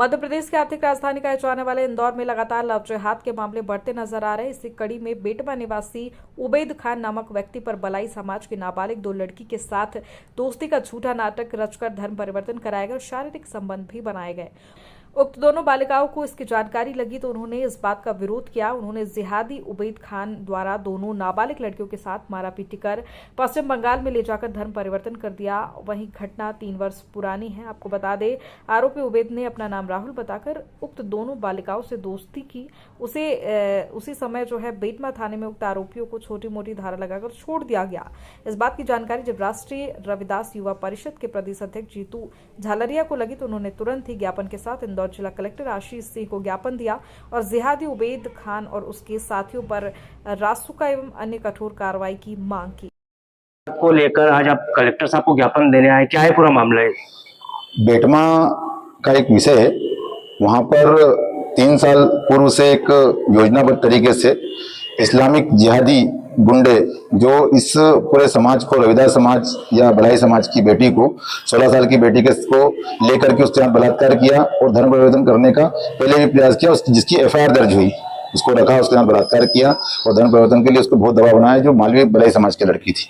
मध्य प्रदेश की आर्थिक राजधानी कहे जाने वाले इंदौर में लगातार लव जिहाद के मामले बढ़ते नजर आ रहे हैं। इसी कड़ी में बेटवा निवासी उबैद खान नामक व्यक्ति पर बलाई समाज की नाबालिग दो लड़की के साथ दोस्ती का झूठा नाटक रचकर धर्म परिवर्तन कराए गए और शारीरिक संबंध भी बनाए गए। उक्त दोनों बालिकाओं को इसकी जानकारी लगी तो उन्होंने इस बात का विरोध किया। उन्होंने जिहादी उबैद खान द्वारा दोनों नाबालिग लड़कियों के साथ मारापीटी कर पश्चिम बंगाल में ले जाकर धर्म परिवर्तन कर दिया। वहीं घटना 3 वर्ष पुरानी है। आपको बता दें, आरोपी उबैद ने अपना नाम राहुल बताकर उक्त दोनों बालिकाओं से दोस्ती की। उसी समय जो है बेटमा थाने में उक्त आरोपियों को छोटी मोटी धारा लगाकर छोड़ दिया गया। इस बात की जानकारी जब राष्ट्रीय रविदास युवा परिषद के प्रदेश अध्यक्ष जीतू झालरिया को लगी तो उन्होंने तुरंत ही ज्ञापन के साथ इंदौर जिला कलेक्टर आशीष सिंह को ज्ञापन दिया और जिहादी उबैद खान और उसके साथियों पर रासुका एवं अन्य कठोर कार्रवाई की मांग की। को लेकर आज आप कलेक्टर साहब को ज्ञापन देने आए, क्या है पूरा मामला? है बेटमा का एक विषय है, वहां पर 3 साल पूर्व से एक योजनाबद्ध तरीके से इस्लामिक जिहादी गुंडे जो इस पूरे समाज को, रविदास समाज या बड़ाई समाज की बेटी को, 16 साल की बेटी को लेकर के उसके साथ बलात्कार किया और धर्म परिवर्तन करने का पहले भी प्रयास किया। जिसकी एफआईआर दर्ज हुई, उसको रखा, उसके साथ बलात्कार किया और धर्म परिवर्तन के लिए उसको बहुत दबाव बनाया। जो मालवी बड़ाई समाज की लड़की थी,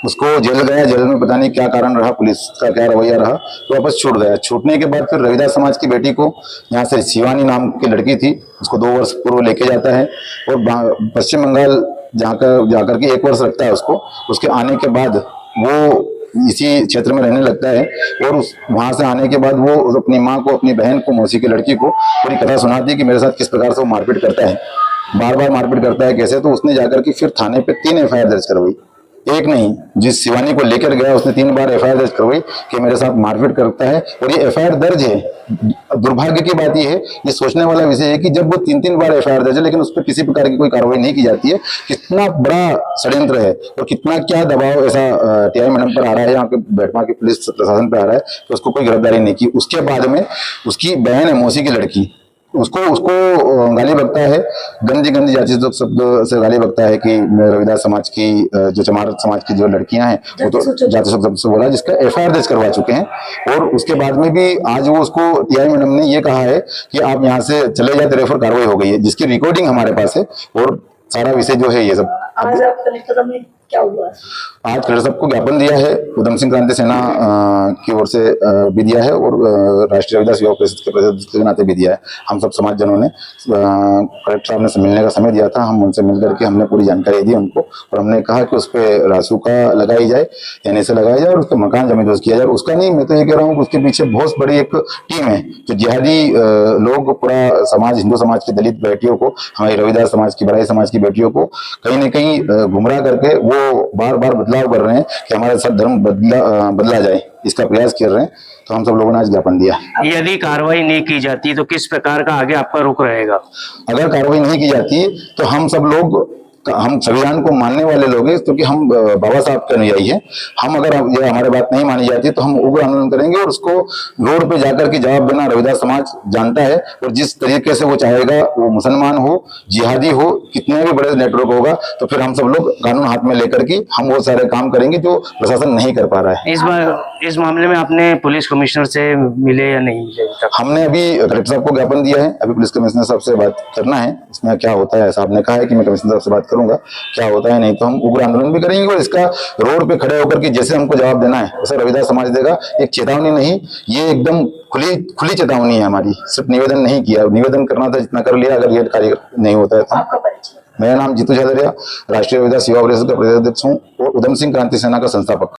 उसको जेल गया। जेल में पता नहीं क्या कारण रहा, पुलिस का क्या रवैया रहा, तो वापस छूट गया। छूटने के बाद फिर रविदास समाज की बेटी को यहाँ से शिवानी नाम की लड़की थी, उसको 2 वर्ष पूर्व लेके जाता है और पश्चिम बंगाल जाकर के 1 वर्ष रखता है उसको। उसके आने के बाद वो इसी क्षेत्र में रहने लगता है और वहां से आने के बाद वो अपनी माँ को, अपनी बहन को, मौसी की लड़की को पूरी कथा सुनाती है कि मेरे साथ किस प्रकार से वो मारपीट करता है, बार बार मारपीट करता है कैसे। तो उसने जाकर के फिर थाने पे 3 एफआईआर दर्ज करवाई। एक नहीं, जिस शिवानी को लेकर गया उसने 3 बार एफआईआर दर्ज करवाई कि मेरे साथ मारपीट करता है। और ये एफआईआर दर्ज है। दुर्भाग्य की बात ये है, ये सोचने वाला विषय है कि जब वो 3 बार एफआईआर दर्ज है लेकिन उस पर किसी प्रकार की कोई कार्रवाई नहीं की जाती है। कितना बड़ा षड्यंत्र है और कितना क्या दबाव ऐसा टीआई मैडम पर आ रहा है, यहाँ पे बेटमा की पुलिस प्रशासन पर आ रहा है कि उसको कोई गिरफ्तारी नहीं की। उसके बाद में उसकी बहन है, मौसी की लड़की, उसको गाली बकता है, गंदी जाति शब्द से गाली बकता है कि रविदास समाज की, जो चमार समाज की जो लड़कियां हैं वो तो जाति शब्द से बोला, जिसका एफआईआर दर्ज करवा चुके हैं। और उसके बाद में भी आज वो उसको टीआई मैडम ने ये कहा है कि आप यहाँ से चले जाते, रेफर कार्रवाई हो गई है, जिसकी रिकॉर्डिंग हमारे पास है। और सारा विषय जो है ये सब आज आप कलेक्टर में क्या हुआ? आज कलेक्टर साहब को ज्ञापन दिया है, उधम सिंह क्रांति सेना की ओर से भी दिया है और राष्ट्रीय रविदास युवा परिषद के प्रदेश के नाते भी दिया है। हम सब समाज जनों ने कलेक्टर साहब ने मिलने का समय दिया था, हम उनसे मिलकर के हमने पूरी जानकारी दी उनको और हमने कहा कि उस पर रासुका लगाई जाए, यानी से लगाया जाए और उसका मकान जमींदोज किया जाए। उसका नहीं, मैं तो ये कह रहा हूँ कि उसके पीछे बहुत बड़ी एक टीम है जो जिहादी लोग पूरा समाज, हिंदू समाज की दलित बेटियों को, हमारी रविदास समाज की, बड़ाई समाज की बेटियों को कहीं न कहीं गुमराह करके वो बार बार बदलाव कर रहे हैं कि हमारे साथ धर्म बदला जाए, इसका प्रयास कर रहे हैं। तो हम सब लोगों ने आज ज्ञापन दिया। यदि कार्रवाई नहीं की जाती तो किस प्रकार का आगे आपका रुख रहेगा? अगर कार्रवाई नहीं की जाती तो हम सब लोग, हम संविधान को मानने वाले लोग हैं, क्योंकि हम बाबा साहब के अनुयायी हैं। हम अगर ये हमारी बात नहीं मानी जाती तो हम उग्र आंदोलन करेंगे और उसको रोड पे जाकर के जवाब देना रविदास समाज जानता है। और जिस तरीके से वो चाहेगा, वो मुसलमान हो, जिहादी हो, कितने भी बड़े नेटवर्क होगा, तो फिर हम सब लोग कानून हाथ में लेकर के हम वो सारे काम करेंगे जो प्रशासन नहीं कर पा रहा है। इस मामले में आपने पुलिस कमिश्नर से मिले या नहीं मिले? हमने अभी कलेक्टर साहब को ज्ञापन दिया है, अभी पुलिस कमिश्नर साहब से बात करना है, इसमें क्या होता है। साहब ने कहा है कि मैं कमिश्नर साहब से बात करूंगा, क्या होता है, नहीं तो हम उग्र आंदोलन भी करेंगे और इसका रोड पे खड़े होकर के जैसे हमको जवाब देना है वैसे रविदास समाज देगा। एक चेतावनी नहीं, ये एकदम खुली चेतावनी है हमारी, सिर्फ निवेदन नहीं किया, निवेदन करना था जितना कर लिया। अगर ये कार्य नहीं होता है तो। मेरा नाम जीतू झालरिया, राष्ट्रीय रविदास युवा परिषद का प्रदेश अध्यक्ष हूँ और उधम सिंह क्रांति सेना का संस्थापक।